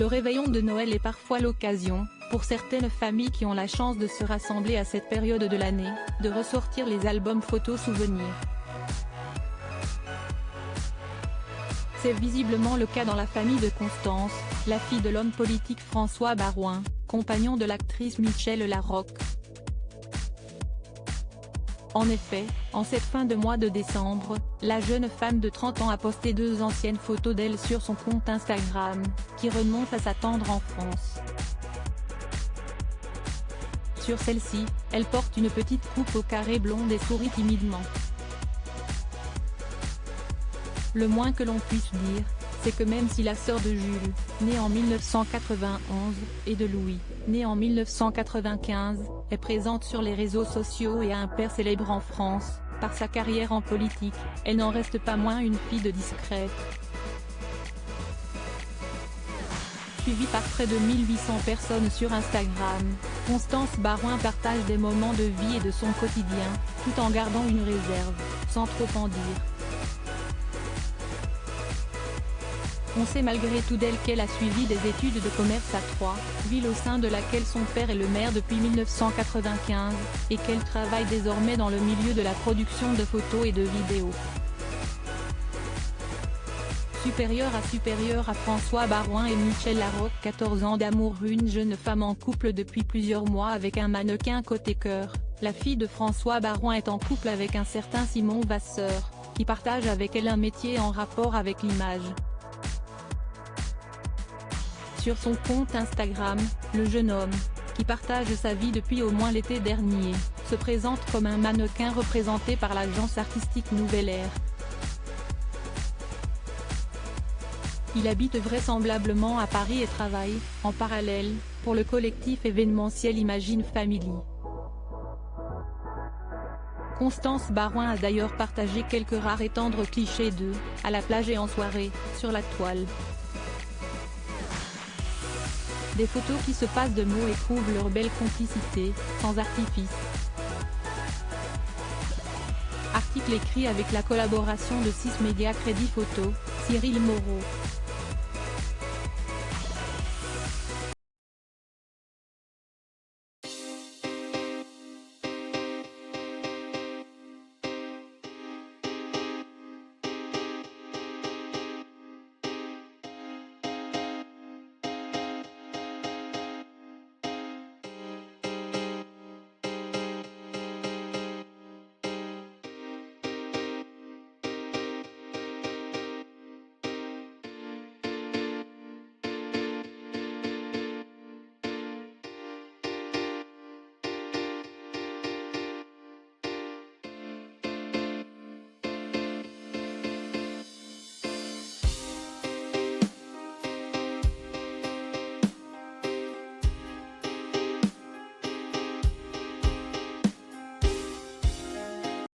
Le réveillon de Noël est parfois l'occasion, pour certaines familles qui ont la chance de se rassembler à cette période de l'année, de ressortir les albums photos souvenirs. C'est visiblement le cas dans la famille de Constance, la fille de l'homme politique François Baroin, compagnon de l'actrice Michèle Larocque. En effet, en cette fin de mois de décembre, la jeune femme de 30 ans a posté 2 anciennes photos d'elle sur son compte Instagram, qui remontent à sa tendre enfance. Sur celle-ci, elle porte une petite coupe au carré blonde et sourit timidement. Le moins que l'on puisse dire, c'est que même si la sœur de Jules, née en 1991, et de Louis, né en 1995, est présente sur les réseaux sociaux et a un père célèbre en France, par sa carrière en politique, elle n'en reste pas moins une fille de discrète. Suivie par près de 1800 personnes sur Instagram, Constance Baroin partage des moments de vie et de son quotidien, tout en gardant une réserve, sans trop en dire. On sait malgré tout d'elle qu'elle a suivi des études de commerce à Troyes, ville au sein de laquelle son père est le maire depuis 1995, et qu'elle travaille désormais dans le milieu de la production de photos et de vidéos. Supérieure à François Baroin et Michèle Larocque, 14 ans d'amour. Une jeune femme en couple depuis plusieurs mois avec un mannequin côté cœur, la fille de François Baroin est en couple avec un certain Simon Vasseur, qui partage avec elle un métier en rapport avec l'image. Sur son compte Instagram, le jeune homme, qui partage sa vie depuis au moins l'été dernier, se présente comme un mannequin représenté par l'agence artistique Nouvelle Ère. Il habite vraisemblablement à Paris et travaille, en parallèle, pour le collectif événementiel Imagine Family. Constance Baroin a d'ailleurs partagé quelques rares et tendres clichés de « à la plage et en soirée » sur la toile. Des photos qui se passent de mots et prouvent leur belle complicité, sans artifice. Article écrit avec la collaboration de 6 médias Crédit Photo, Cyril Moreau.